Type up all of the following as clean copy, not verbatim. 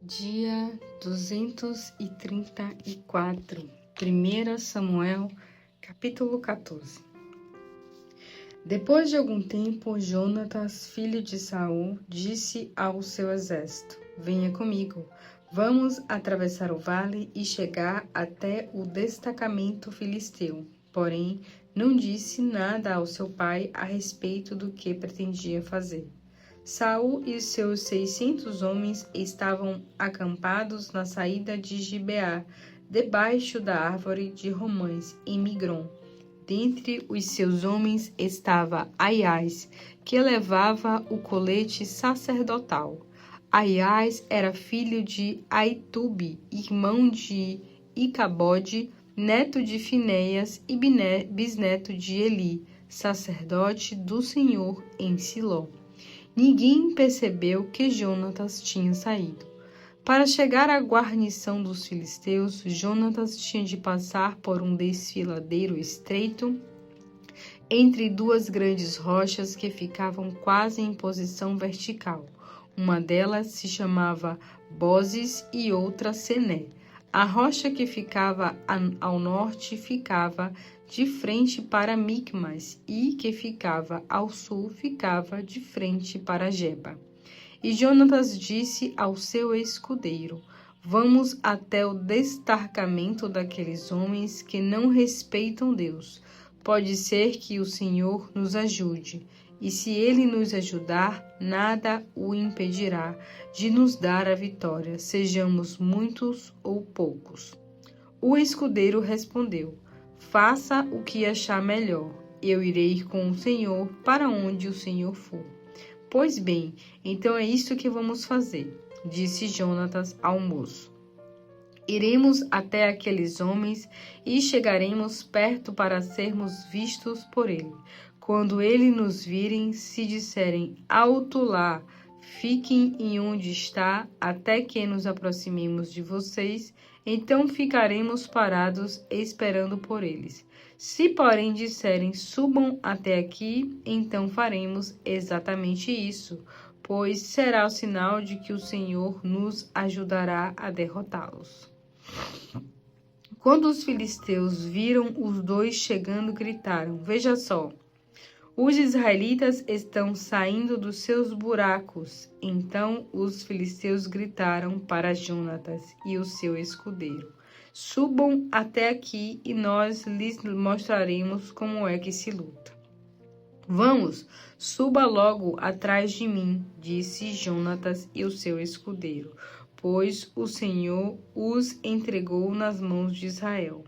Dia 234, 1 Samuel, capítulo 14. Depois de algum tempo, Jonatas, filho de Saul, disse ao seu exército: Venha comigo, vamos atravessar o vale e chegar até o destacamento filisteu. Porém, não disse nada ao seu pai a respeito do que pretendia fazer. Saul e seus 600 homens estavam acampados na saída de Gibeá, debaixo da árvore de romãs, em Migron. Dentre os seus homens estava Aias, que levava o colete sacerdotal. Aias era filho de Aitube, irmão de Icabode, neto de Finéias e bisneto de Eli, sacerdote do Senhor em Siló. Ninguém percebeu que Jonatas tinha saído. Para chegar à guarnição dos filisteus, Jonatas tinha de passar por um desfiladeiro estreito entre duas grandes rochas que ficavam quase em posição vertical. Uma delas se chamava Bozes e outra Sené. A rocha que ficava ao norte ficava de frente para Micmas, e que ficava ao sul ficava de frente para Geba. E Jonatas disse ao seu escudeiro: Vamos até o destacamento daqueles homens que não respeitam Deus. Pode ser que o Senhor nos ajude, e se ele nos ajudar, nada o impedirá de nos dar a vitória, sejamos muitos ou poucos. O escudeiro respondeu: Faça o que achar melhor. Eu irei com o Senhor para onde o Senhor for. Pois bem, então é isto que vamos fazer, disse Jonatas ao moço. Iremos até aqueles homens e chegaremos perto para sermos vistos por ele. Quando eles nos virem, se disserem: Alto lá, fiquem em onde está, até que nos aproximemos de vocês, então ficaremos parados esperando por eles. Se, porém, disserem: Subam até aqui, então faremos exatamente isso, pois será o sinal de que o Senhor nos ajudará a derrotá-los. Quando os filisteus viram os dois chegando, gritaram: Veja só! Os israelitas estão saindo dos seus buracos. Então os filisteus gritaram para Jonatas e o seu escudeiro: Subam até aqui e nós lhes mostraremos como é que se luta. Vamos, suba logo atrás de mim, disse Jonatas e o seu escudeiro, pois o Senhor os entregou nas mãos de Israel.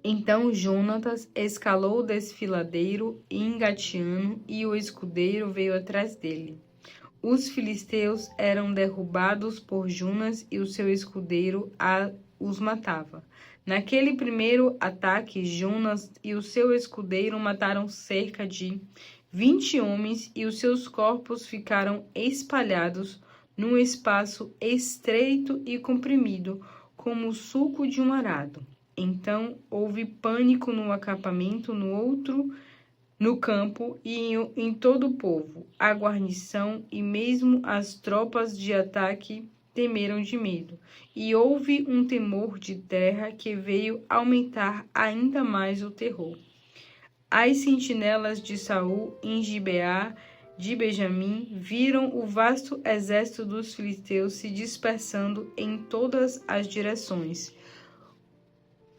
Então Jonatas escalou o desfiladeiro engateando e o escudeiro veio atrás dele. Os filisteus eram derrubados por Jonas e o seu escudeiro os matava. Naquele primeiro ataque, Jonas e o seu escudeiro mataram cerca de 20 homens e os seus corpos ficaram espalhados num espaço estreito e comprimido, como o sulco de um arado. Então houve pânico no acampamento, no campo e em todo o povo. A guarnição e mesmo as tropas de ataque temeram de medo. E houve um temor de terra que veio aumentar ainda mais o terror. As sentinelas de Saul em Gibeá de Benjamim viram o vasto exército dos filisteus se dispersando em todas as direções.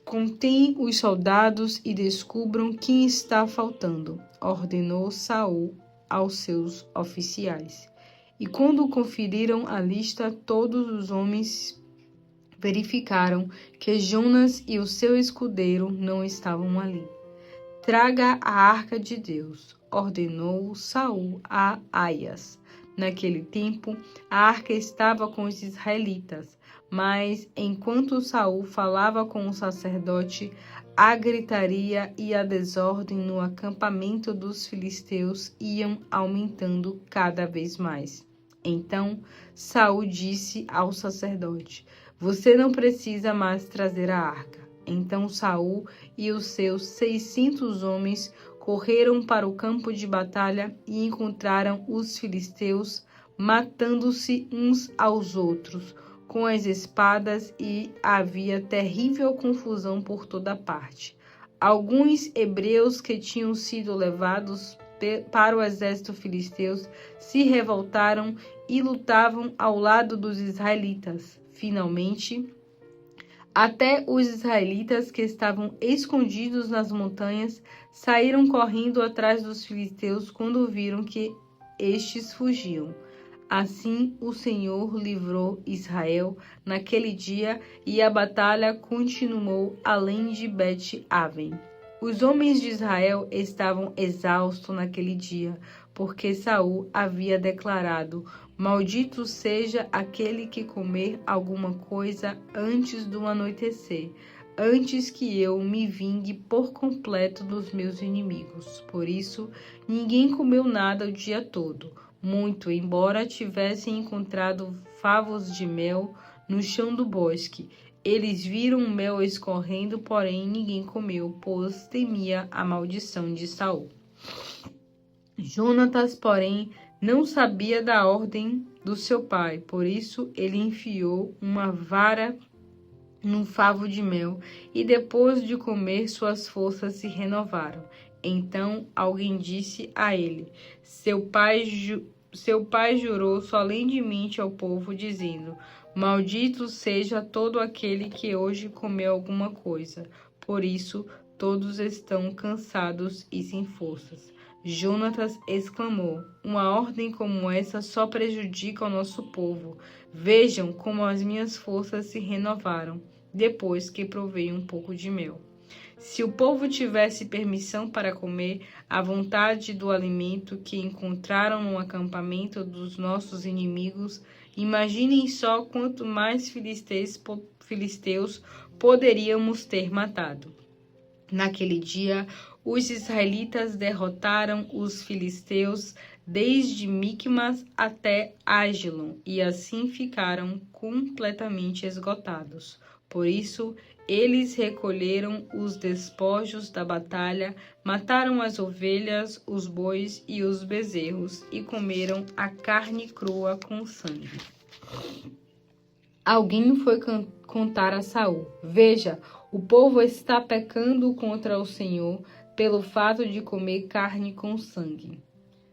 Contêm os soldados e descubram quem está faltando, ordenou Saul aos seus oficiais. E quando conferiram a lista, todos os homens verificaram que Jonas e o seu escudeiro não estavam ali. Traga a arca de Deus, ordenou Saul a Aias. Naquele tempo, a arca estava com os israelitas, mas enquanto Saul falava com o sacerdote, a gritaria e a desordem no acampamento dos filisteus iam aumentando cada vez mais. Então Saul disse ao sacerdote: Você não precisa mais trazer a arca. Então Saul e os seus 600 homens correram para o campo de batalha e encontraram os filisteus matando-se uns aos outros com as espadas, e havia terrível confusão por toda parte. Alguns hebreus que tinham sido levados para o exército filisteu se revoltaram e lutavam ao lado dos israelitas. Finalmente, até os israelitas que estavam escondidos nas montanhas saíram correndo atrás dos filisteus quando viram que estes fugiam. Assim o Senhor livrou Israel naquele dia, e a batalha continuou além de Bet-Aven. Os homens de Israel estavam exaustos naquele dia, porque Saul havia declarado: Maldito seja aquele que comer alguma coisa antes do anoitecer, antes que eu me vingue por completo dos meus inimigos. Por isso, ninguém comeu nada o dia todo. Muito, embora tivessem encontrado favos de mel no chão do bosque. Eles viram o mel escorrendo, porém ninguém comeu, pois temia a maldição de Saul. Jonatas, porém, não sabia da ordem do seu pai, por isso ele enfiou uma vara num favo de mel, e depois de comer, suas forças se renovaram. Então alguém disse a ele: Seu pai jurou solenemente ao povo, dizendo: Maldito seja todo aquele que hoje comeu alguma coisa. Por isso, todos estão cansados e sem forças. Jonatas exclamou: Uma ordem como essa só prejudica o nosso povo. Vejam como as minhas forças se renovaram depois que provei um pouco de mel. Se o povo tivesse permissão para comer à vontade do alimento que encontraram no acampamento dos nossos inimigos, imaginem só quanto mais filisteus poderíamos ter matado. Naquele dia, os israelitas derrotaram os filisteus desde Micmas até Ajalon, e assim ficaram completamente esgotados. Por isso, eles recolheram os despojos da batalha, mataram as ovelhas, os bois e os bezerros, e comeram a carne crua com sangue. Alguém foi contar a Saul: Veja, o povo está pecando contra o Senhor pelo fato de comer carne com sangue.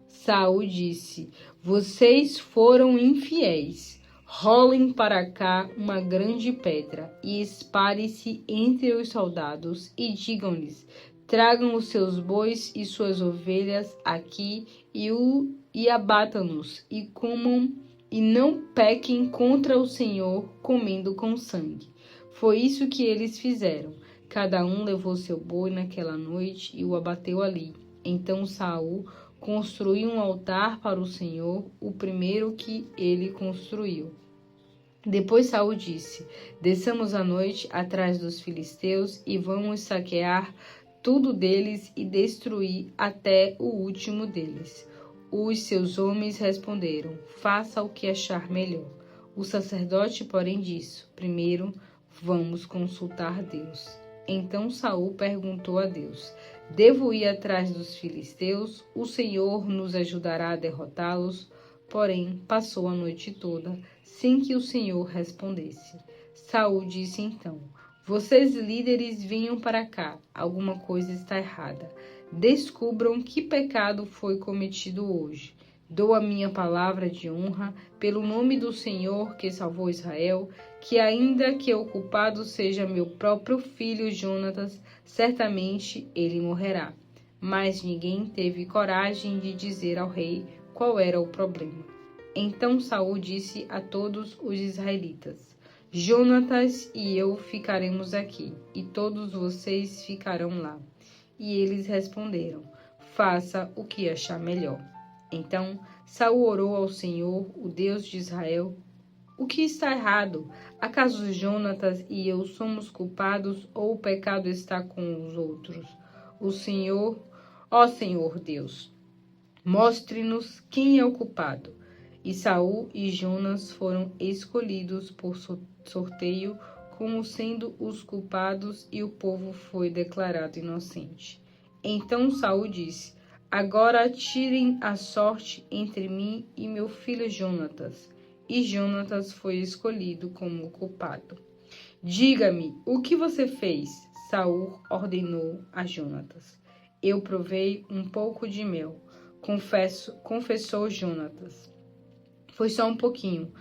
Saul disse: Vocês foram infiéis. Rolem para cá uma grande pedra e espalhe-se entre os soldados, e digam-lhes: Tragam os seus bois e suas ovelhas aqui e abatam-nos, e comam, e não pequem contra o Senhor comendo com sangue. Foi isso que eles fizeram. Cada um levou seu boi naquela noite e o abateu ali. Então Saul construiu um altar para o Senhor, o primeiro que ele construiu. Depois Saul disse: Desçamos à noite atrás dos filisteus e vamos saquear tudo deles e destruir até o último deles. Os seus homens responderam: Faça o que achar melhor. O sacerdote, porém, disse: Primeiro vamos consultar Deus. Então Saul perguntou a Deus: Devo ir atrás dos filisteus? O Senhor nos ajudará a derrotá-los? Porém, passou a noite toda sem que o Senhor respondesse. Saul disse então: Vocês líderes, venham para cá. Alguma coisa está errada. Descubram que pecado foi cometido hoje. Dou a minha palavra de honra pelo nome do Senhor que salvou Israel, que ainda que o culpado seja meu próprio filho Jonatas, certamente ele morrerá. Mas ninguém teve coragem de dizer ao rei qual era o problema. Então Saul disse a todos os israelitas: Jonatas e eu ficaremos aqui, e todos vocês ficarão lá. E eles responderam: Faça o que achar melhor. Então Saul orou ao Senhor, o Deus de Israel: O que está errado? Acaso Jonatas e eu somos culpados, ou o pecado está com os outros? O Senhor, ó Senhor Deus, mostre-nos quem é o culpado. E Saul e Jonas foram escolhidos por sorteio como sendo os culpados, e o povo foi declarado inocente. Então Saul disse: Agora tirem a sorte entre mim e meu filho Jonatas. E Jonatas foi escolhido como culpado. Diga-me, o que você fez? Saul ordenou a Jonatas. Eu provei um pouco de mel, confessou Jonatas. Foi só um pouquinho,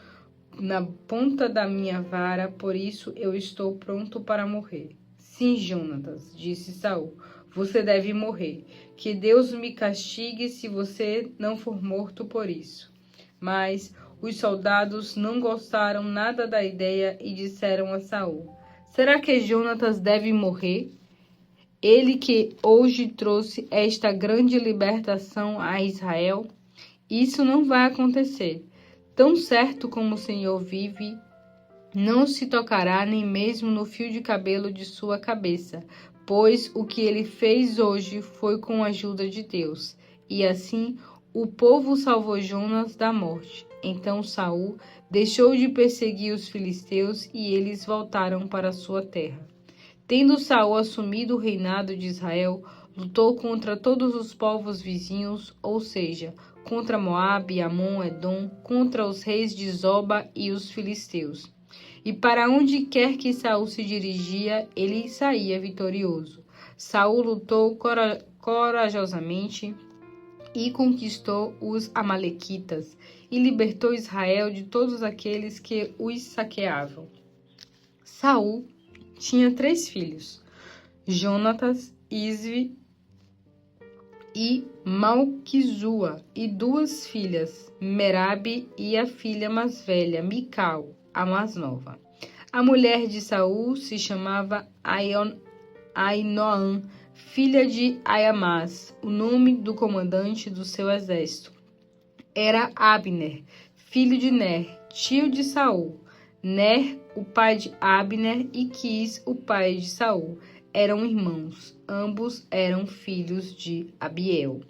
na ponta da minha vara, por isso eu estou pronto para morrer. Sim, Jonatas, disse Saul, você deve morrer. Que Deus me castigue se você não for morto por isso. Mas os soldados não gostaram nada da ideia e disseram a Saul: será que Jonatas deve morrer? Ele que hoje trouxe esta grande libertação a Israel? Isso não vai acontecer. Tão certo como o Senhor vive, não se tocará nem mesmo no fio de cabelo de sua cabeça, pois o que ele fez hoje foi com a ajuda de Deus. E assim o povo salvou Jonas da morte. Então Saul deixou de perseguir os filisteus e eles voltaram para sua terra. Tendo Saul assumido o reinado de Israel, lutou contra todos os povos vizinhos, ou seja, contra Moabe, Amon, Edom, contra os reis de Zoba e os filisteus. E para onde quer que Saul se dirigia, ele saía vitorioso. Saul lutou corajosamente e conquistou os amalequitas e libertou Israel de todos aqueles que os saqueavam. Saul tinha 3 filhos, Jonatas, Isvi e Malquizua, e 2 filhas, Merabe e a filha mais velha, Mical, a mais nova. A mulher de Saul se chamava Ainoã, filha de Aiamás. O nome do comandante do seu exército era Abner, filho de Ner, tio de Saul. Ner, o pai de Abner, e Quis, o pai de Saul, eram irmãos. Ambos eram filhos de Abiel.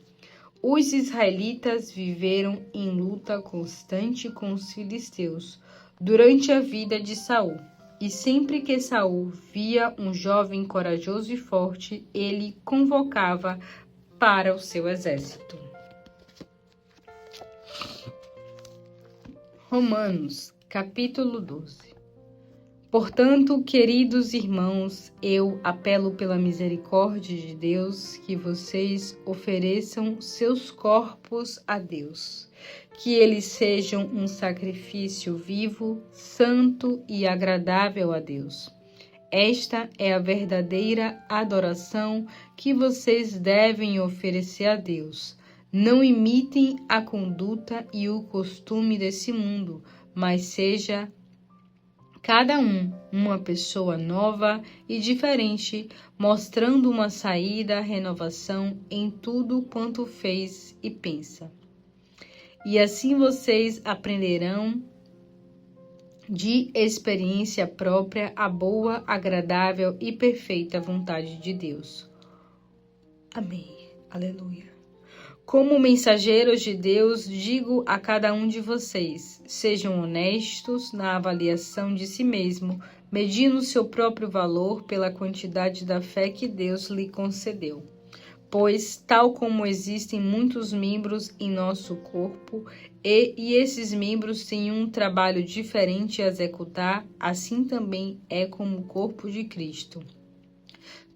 Os israelitas viveram em luta constante com os filisteus durante a vida de Saul. E sempre que Saul via um jovem corajoso e forte, ele convocava para o seu exército. Romanos, capítulo 12. Portanto, queridos irmãos, eu apelo pela misericórdia de Deus que vocês ofereçam seus corpos a Deus, que eles sejam um sacrifício vivo, santo e agradável a Deus. Esta é a verdadeira adoração que vocês devem oferecer a Deus. Não imitem a conduta e o costume desse mundo, mas seja cada uma pessoa nova e diferente, mostrando uma saída à renovação em tudo quanto fez e pensa. E assim vocês aprenderão de experiência própria a boa, agradável e perfeita vontade de Deus. Amém. Aleluia. Como mensageiros de Deus, digo a cada um de vocês, sejam honestos na avaliação de si mesmo, medindo seu próprio valor pela quantidade da fé que Deus lhe concedeu. Pois, tal como existem muitos membros em nosso corpo, e esses membros têm um trabalho diferente a executar, assim também é como o corpo de Cristo.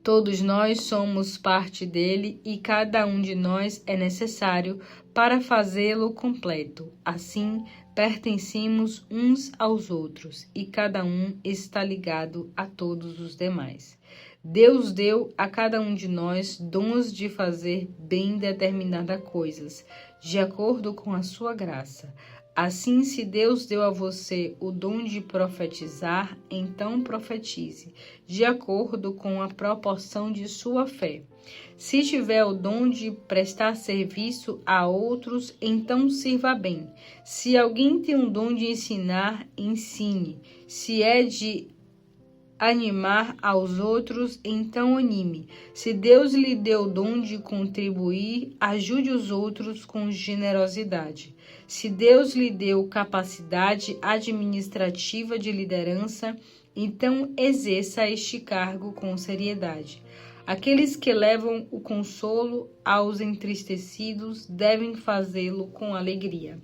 Todos nós somos parte dele e cada um de nós é necessário para fazê-lo completo. Assim, pertencemos uns aos outros e cada um está ligado a todos os demais. Deus deu a cada um de nós dons de fazer bem determinadas coisas, de acordo com a sua graça. Assim, se Deus deu a você o dom de profetizar, então profetize, de acordo com a proporção de sua fé. Se tiver o dom de prestar serviço a outros, então sirva bem. Se alguém tem um dom de ensinar, ensine. Se é de animar aos outros, então anime. Se Deus lhe deu o dom de contribuir, ajude os outros com generosidade. Se Deus lhe deu capacidade administrativa de liderança, então exerça este cargo com seriedade. Aqueles que levam o consolo aos entristecidos devem fazê-lo com alegria.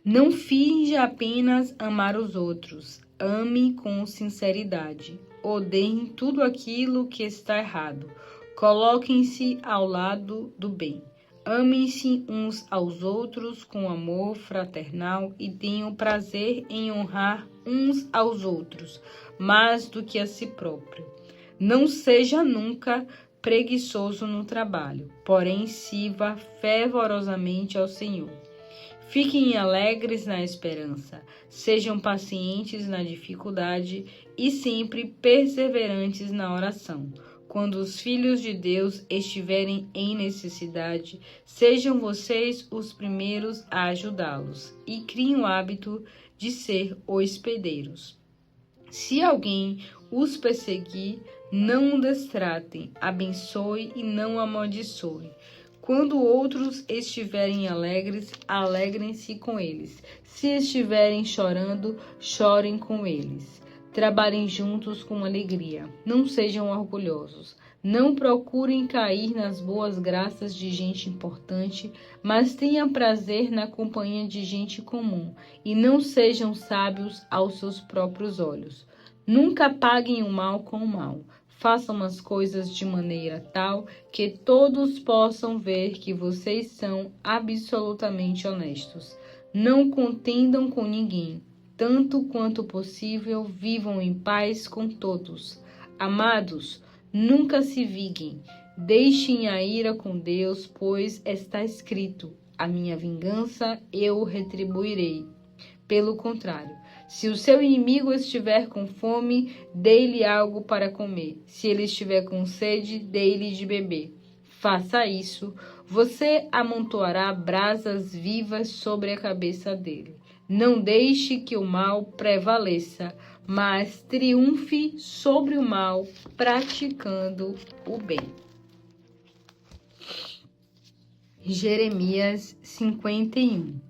Não finja apenas amar os outros, ame com sinceridade. Odeiem tudo aquilo que está errado. Coloquem-se ao lado do bem. Amem-se uns aos outros com amor fraternal e tenham prazer em honrar uns aos outros, mais do que a si próprio. Não seja nunca preguiçoso no trabalho, porém sirva fervorosamente ao Senhor. Fiquem alegres na esperança, sejam pacientes na dificuldade e sempre perseverantes na oração. Quando os filhos de Deus estiverem em necessidade, sejam vocês os primeiros a ajudá-los e criem o hábito de ser hospedeiros. Se alguém os perseguir, não o destratem, abençoe e não amaldiçoe. Quando outros estiverem alegres, alegrem-se com eles. Se estiverem chorando, chorem com eles. Trabalhem juntos com alegria. Não sejam orgulhosos. Não procurem cair nas boas graças de gente importante, mas tenham prazer na companhia de gente comum. E não sejam sábios aos seus próprios olhos. Nunca paguem o mal com o mal. Façam as coisas de maneira tal que todos possam ver que vocês são absolutamente honestos. Não contendam com ninguém. Tanto quanto possível, vivam em paz com todos. Amados, nunca se viguem. Deixem a ira com Deus, pois está escrito: a minha vingança eu retribuirei. Pelo contrário, se o seu inimigo estiver com fome, dê-lhe algo para comer. Se ele estiver com sede, dê-lhe de beber. Faça isso, você amontoará brasas vivas sobre a cabeça dele. Não deixe que o mal prevaleça, mas triunfe sobre o mal, praticando o bem. Jeremias 51.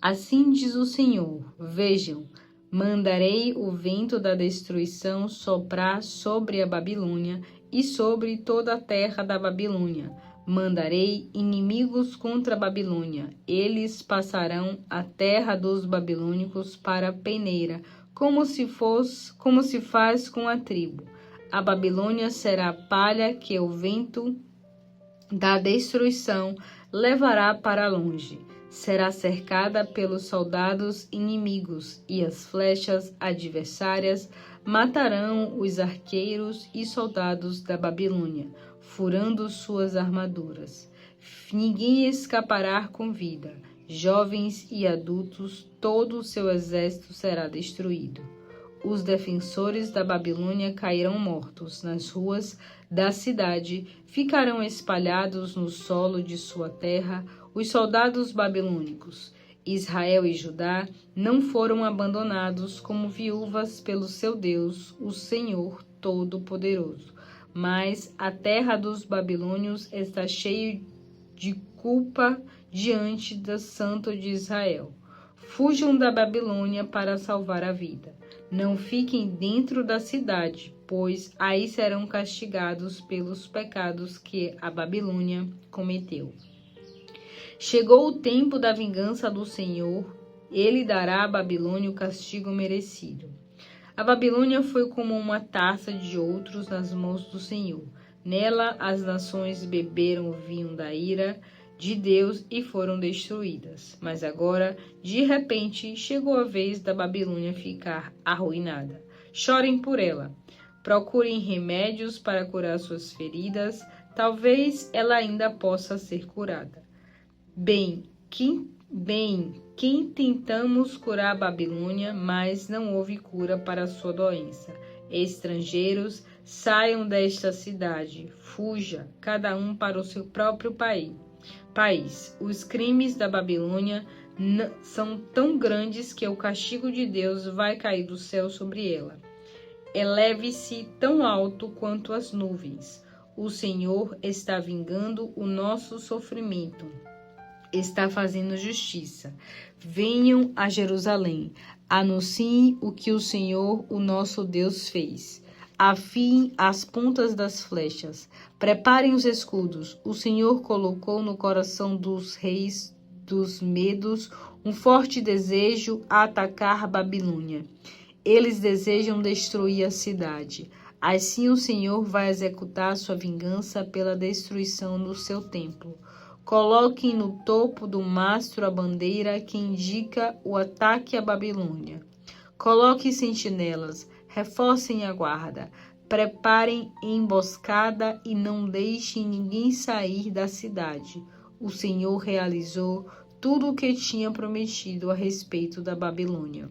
Assim diz o Senhor: vejam, mandarei o vento da destruição soprar sobre a Babilônia e sobre toda a terra da Babilônia. Mandarei inimigos contra a Babilônia. Eles passarão a terra dos babilônicos para a peneira, como se faz com a tribo. A Babilônia será palha que o vento da destruição levará para longe. Será cercada pelos soldados inimigos, e as flechas adversárias matarão os arqueiros e soldados da Babilônia, furando suas armaduras. Ninguém escapará com vida. Jovens e adultos, todo o seu exército será destruído. Os defensores da Babilônia cairão mortos nas ruas da cidade, ficarão espalhados no solo de sua terra os soldados babilônicos. Israel e Judá não foram abandonados como viúvas pelo seu Deus, o Senhor Todo-Poderoso. Mas a terra dos babilônios está cheia de culpa diante do Santo de Israel. Fujam da Babilônia para salvar a vida. Não fiquem dentro da cidade, pois aí serão castigados pelos pecados que a Babilônia cometeu. Chegou o tempo da vingança do Senhor, ele dará à Babilônia o castigo merecido. A Babilônia foi como uma taça de outros nas mãos do Senhor. Nela as nações beberam o vinho da ira de Deus e foram destruídas. Mas agora, de repente, chegou a vez da Babilônia ficar arruinada. Chorem por ela. Procurem remédios para curar suas feridas. Talvez ela ainda possa ser curada. Bem, tentamos curar a Babilônia, mas não houve cura para a sua doença. Estrangeiros, saiam desta cidade. Fuja, cada um para o seu próprio país. Os crimes da Babilônia são tão grandes que o castigo de Deus vai cair do céu sobre ela. Eleve-se tão alto quanto as nuvens. O Senhor está vingando o nosso sofrimento. Está fazendo justiça. Venham a Jerusalém. Anunciem o que o Senhor, o nosso Deus, fez. Afiem as pontas das flechas. Preparem os escudos. O Senhor colocou no coração dos reis dos medos um forte desejo a atacar a Babilônia. Eles desejam destruir a cidade. Assim o Senhor vai executar sua vingança pela destruição do seu templo. Coloquem no topo do mastro a bandeira que indica o ataque à Babilônia. Coloquem sentinelas, reforcem a guarda, preparem emboscada e não deixem ninguém sair da cidade. O Senhor realizou tudo o que tinha prometido a respeito da Babilônia.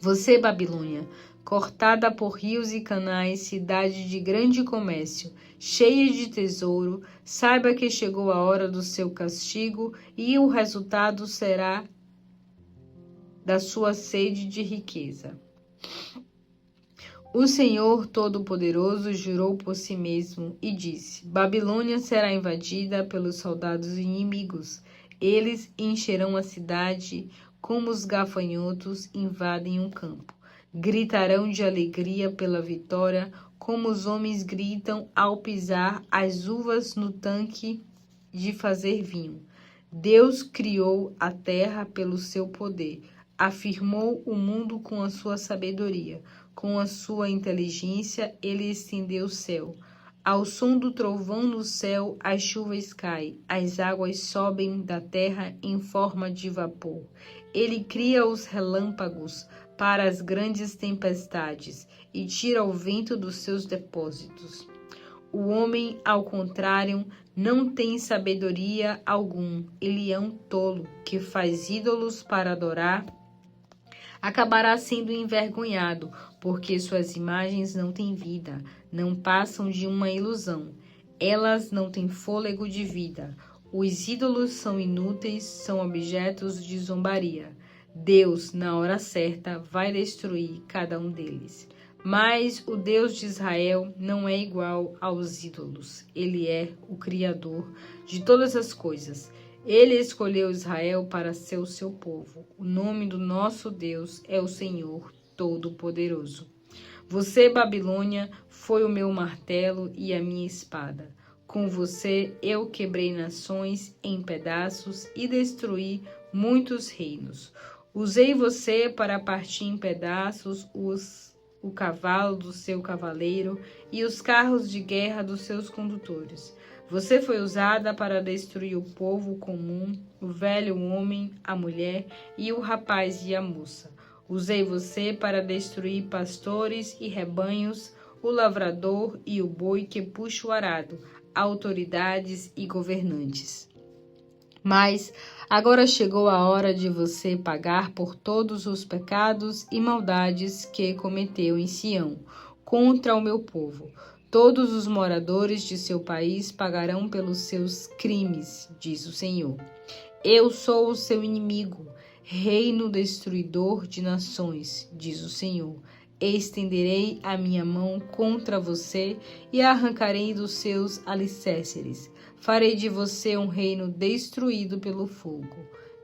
Você, Babilônia, cortada por rios e canais, cidade de grande comércio, cheia de tesouro, saiba que chegou a hora do seu castigo e o resultado será da sua sede de riqueza. O Senhor Todo-Poderoso jurou por si mesmo e disse: Babilônia será invadida pelos soldados inimigos. Eles encherão a cidade como os gafanhotos invadem um campo. Gritarão de alegria pela vitória, como os homens gritam ao pisar as uvas no tanque de fazer vinho. Deus criou a terra pelo seu poder, afirmou o mundo com a sua sabedoria. Com a sua inteligência, ele estendeu o céu. Ao som do trovão no céu, as chuvas caem, as águas sobem da terra em forma de vapor. Ele cria os relâmpagos para as grandes tempestades e tira o vento dos seus depósitos. O homem, ao contrário, não tem sabedoria algum. Ele é um tolo que faz ídolos para adorar. Acabará sendo envergonhado, porque suas imagens não têm vida, não passam de uma ilusão. Elas não têm fôlego de vida. Os ídolos são inúteis, são objetos de zombaria. Deus, na hora certa, vai destruir cada um deles. Mas o Deus de Israel não é igual aos ídolos. Ele é o Criador de todas as coisas. Ele escolheu Israel para ser o seu povo. O nome do nosso Deus é o Senhor Todo-Poderoso. Você, Babilônia, foi o meu martelo e a minha espada. Com você eu quebrei nações em pedaços e destruí muitos reinos. Usei você para partir em pedaços o cavalo do seu cavaleiro e os carros de guerra dos seus condutores. Você foi usada para destruir o povo comum, o velho homem, a mulher e o rapaz e a moça. Usei você para destruir pastores e rebanhos, o lavrador e o boi que puxa o arado, autoridades e governantes. Mas agora chegou a hora de você pagar por todos os pecados e maldades que cometeu em Sião, contra o meu povo. Todos os moradores de seu país pagarão pelos seus crimes, diz o Senhor. Eu sou o seu inimigo, reino destruidor de nações, diz o Senhor. Estenderei a minha mão contra você e a arrancarei dos seus alicerces. Farei de você um reino destruído pelo fogo.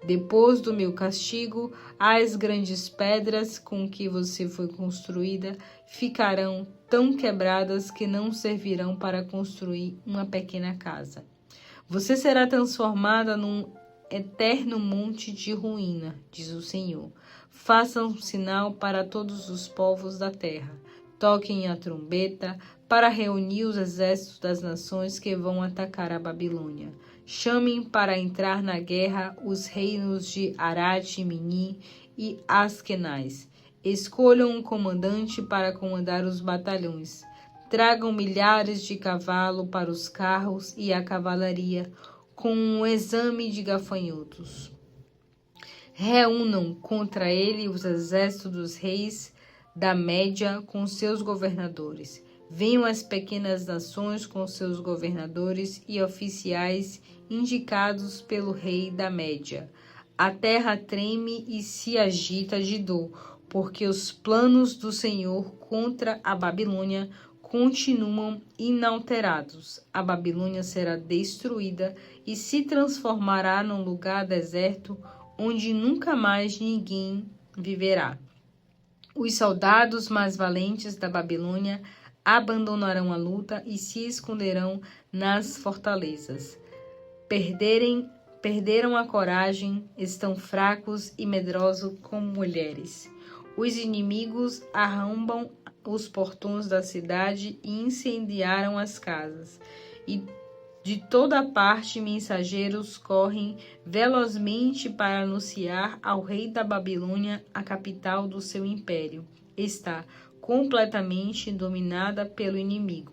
Depois do meu castigo, as grandes pedras com que você foi construída ficarão tão quebradas que não servirão para construir uma pequena casa. Você será transformada num eterno monte de ruína, diz o Senhor. Façam um sinal para todos os povos da terra. Toquem a trombeta para reunir os exércitos das nações que vão atacar a Babilônia. Chamem para entrar na guerra os reinos de Arad, Mini e Askenaz. Escolham um comandante para comandar os batalhões. Tragam milhares de cavalos para os carros e a cavalaria, com um exame de gafanhotos. Reúnam contra ele os exércitos dos reis da Média com seus governadores. Venham as pequenas nações com seus governadores e oficiais indicados pelo rei da Média. A terra treme e se agita de dor, porque os planos do Senhor contra a Babilônia continuam inalterados. A Babilônia será destruída e se transformará num lugar deserto onde nunca mais ninguém viverá. Os soldados mais valentes da Babilônia abandonarão a luta e se esconderão nas fortalezas. Perderam a coragem, estão fracos e medrosos como mulheres. Os inimigos arrombam os portões da cidade e incendiaram as casas. E de toda parte mensageiros correm velozmente para anunciar ao rei da Babilônia a capital do seu império está completamente dominada pelo inimigo.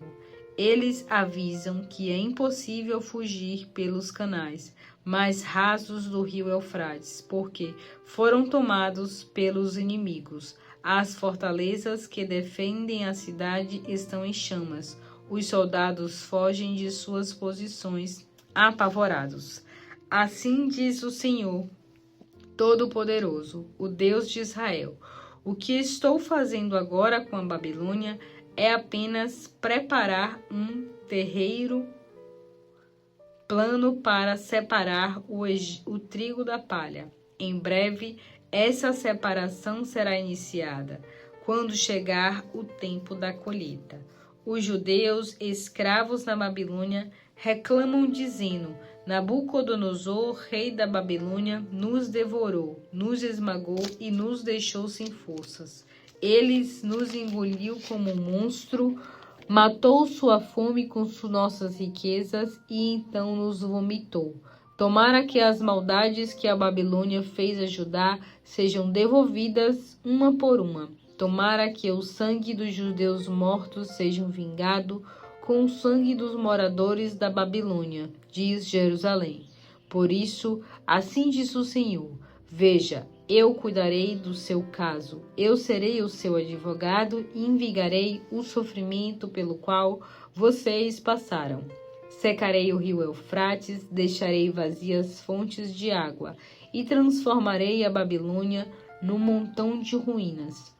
Eles avisam que é impossível fugir pelos canais mais rasos do rio Eufrates, porque foram tomados pelos inimigos. As fortalezas que defendem a cidade estão em chamas. Os soldados fogem de suas posições, apavorados. Assim diz o Senhor Todo-Poderoso, o Deus de Israel: o que estou fazendo agora com a Babilônia é apenas preparar um terreiro plano para separar o trigo da palha. Em breve, essa separação será iniciada, quando chegar o tempo da colheita. Os judeus escravos na Babilônia reclamam dizendo: Nabucodonosor, rei da Babilônia, nos devorou, nos esmagou e nos deixou sem forças. Ele nos engoliu como um monstro, matou sua fome com nossas riquezas e então nos vomitou. Tomara que as maldades que a Babilônia fez a Judá sejam devolvidas uma por uma. Tomara que o sangue dos judeus mortos seja vingado com o sangue dos moradores da Babilônia, diz Jerusalém. Por isso, assim diz o Senhor: veja, eu cuidarei do seu caso, eu serei o seu advogado e envigarei o sofrimento pelo qual vocês passaram. Secarei o rio Eufrates, deixarei vazias fontes de água e transformarei a Babilônia num montão de ruínas.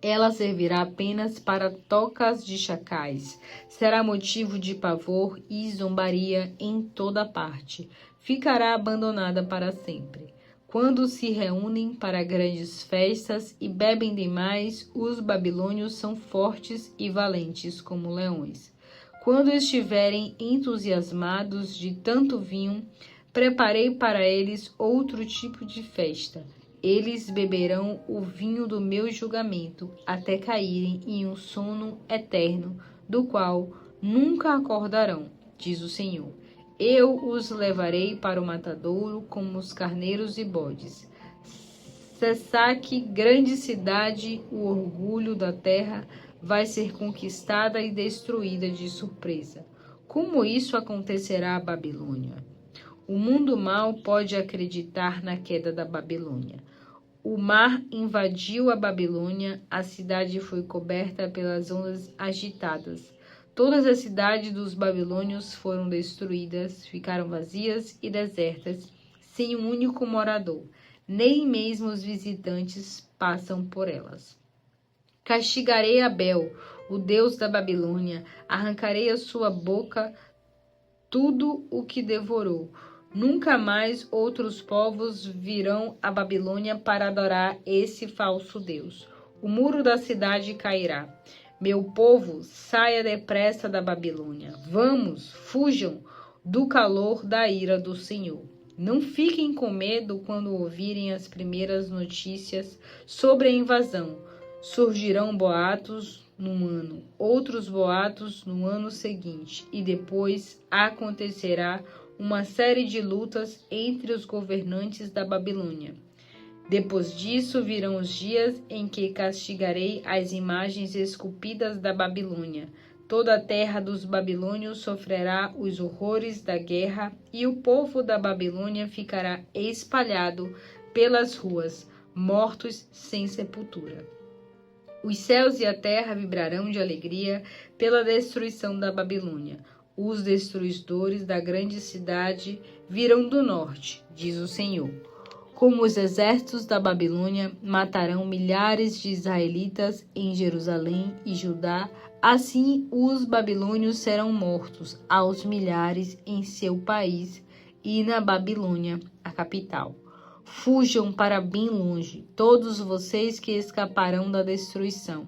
Ela servirá apenas para tocas de chacais. Será motivo de pavor e zombaria em toda parte. Ficará abandonada para sempre. Quando se reúnem para grandes festas e bebem demais, os babilônios são fortes e valentes como leões. Quando estiverem entusiasmados de tanto vinho, preparei para eles outro tipo de festa. Eles beberão o vinho do meu julgamento, até caírem em um sono eterno, do qual nunca acordarão, diz o Senhor. Eu os levarei para o matadouro como os carneiros e bodes. Sesaque, grande cidade, o orgulho da terra, vai ser conquistada e destruída de surpresa. Como isso acontecerá à Babilônia? O mundo mau pode acreditar na queda da Babilônia. O mar invadiu a Babilônia, a cidade foi coberta pelas ondas agitadas. Todas as cidades dos babilônios foram destruídas, ficaram vazias e desertas, sem um único morador. Nem mesmo os visitantes passam por elas. Castigarei Abel, o deus da Babilônia, arrancarei a sua boca tudo o que devorou. Nunca mais outros povos virão à Babilônia para adorar esse falso Deus. O muro da cidade cairá. Meu povo, saia depressa da Babilônia. Vamos, fujam do calor da ira do Senhor. Não fiquem com medo quando ouvirem as primeiras notícias sobre a invasão. Surgirão boatos num ano, outros boatos no ano seguinte, e depois acontecerá uma série de lutas entre os governantes da Babilônia. Depois disso virão os dias em que castigarei as imagens esculpidas da Babilônia. Toda a terra dos babilônios sofrerá os horrores da guerra e o povo da Babilônia ficará espalhado pelas ruas, mortos sem sepultura. Os céus e a terra vibrarão de alegria pela destruição da Babilônia. Os destruidores da grande cidade virão do norte, diz o Senhor. Como os exércitos da Babilônia matarão milhares de israelitas em Jerusalém e Judá, assim os babilônios serão mortos aos milhares em seu país e na Babilônia, a capital. Fujam para bem longe, todos vocês que escaparão da destruição.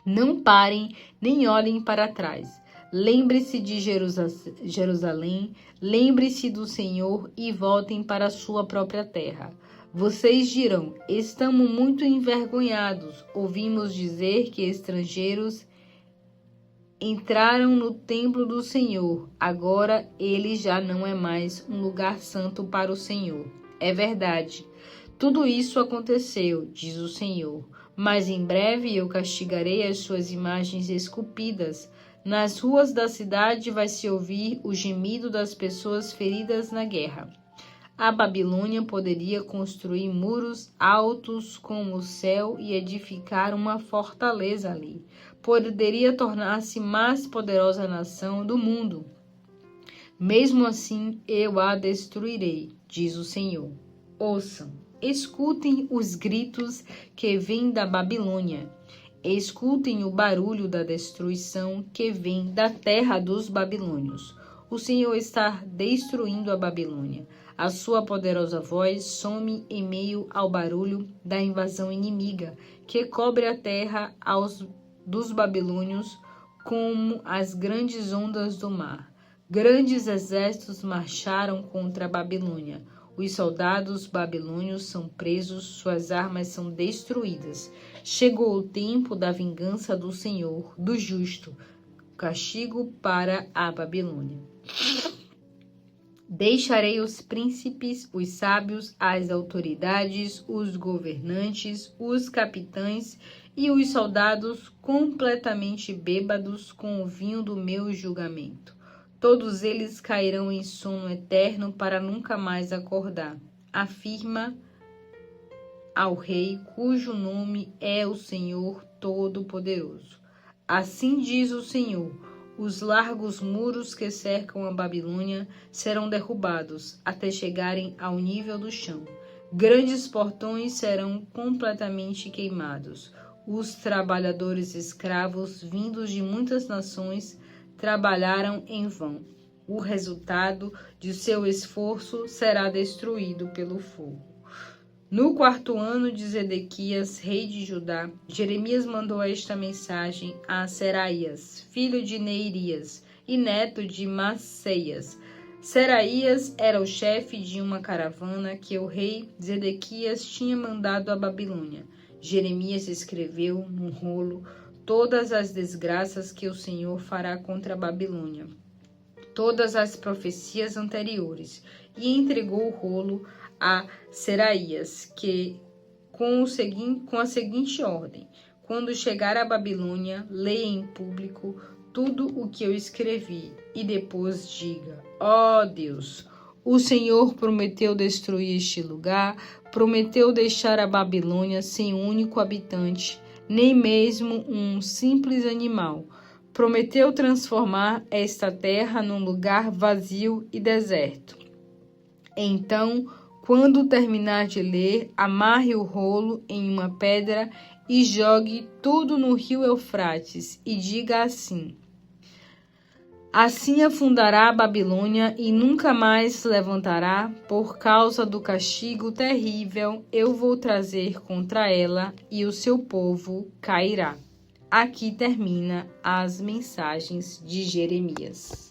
Não parem, nem olhem para trás. Lembre-se de Jerusalém, lembre-se do Senhor e voltem para a sua própria terra. Vocês dirão: estamos muito envergonhados. Ouvimos dizer que estrangeiros entraram no templo do Senhor. Agora ele já não é mais um lugar santo para o Senhor. É verdade. Tudo isso aconteceu, diz o Senhor. Mas em breve eu castigarei as suas imagens esculpidas. Nas ruas da cidade vai-se ouvir o gemido das pessoas feridas na guerra. A Babilônia poderia construir muros altos como o céu e edificar uma fortaleza ali. Poderia tornar-se mais poderosa nação do mundo. Mesmo assim, eu a destruirei, diz o Senhor. Ouçam, escutem os gritos que vêm da Babilônia. Escutem o barulho da destruição que vem da terra dos babilônios. O Senhor está destruindo a Babilônia. A sua poderosa voz some em meio ao barulho da invasão inimiga, que cobre a terra dos babilônios como as grandes ondas do mar. Grandes exércitos marcharam contra a Babilônia. Os soldados babilônios são presos, suas armas são destruídas. Chegou o tempo da vingança do Senhor, do justo, castigo para a Babilônia. Deixarei os príncipes, os sábios, as autoridades, os governantes, os capitães e os soldados completamente bêbados com o vinho do meu julgamento. Todos eles cairão em sono eterno para nunca mais acordar. Afirma ao Rei, cujo nome é o Senhor Todo-Poderoso. Assim diz o Senhor: os largos muros que cercam a Babilônia serão derrubados até chegarem ao nível do chão. Grandes portões serão completamente queimados. Os trabalhadores escravos vindos de muitas nações trabalharam em vão. O resultado de seu esforço será destruído pelo fogo. No 4º ano de Zedequias, rei de Judá, Jeremias mandou esta mensagem a Seraías, filho de Neirias e neto de Maaseias. Seraías era o chefe de uma caravana que o rei Zedequias tinha mandado à Babilônia. Jeremias escreveu num rolo todas as desgraças que o Senhor fará contra a Babilônia, todas as profecias anteriores, e entregou o rolo a Seraías, que com a seguinte ordem: quando chegar à Babilônia, leia em público tudo o que eu escrevi, e depois diga: ó Deus, o Senhor prometeu destruir este lugar, prometeu deixar a Babilônia sem um único habitante, nem mesmo um simples animal. Prometeu transformar esta terra num lugar vazio e deserto. Então, quando terminar de ler, amarre o rolo em uma pedra e jogue tudo no rio Eufrates, e diga assim: assim afundará a Babilônia e nunca mais se levantará por causa do castigo terrível eu vou trazer contra ela, e o seu povo cairá. Aqui termina as mensagens de Jeremias.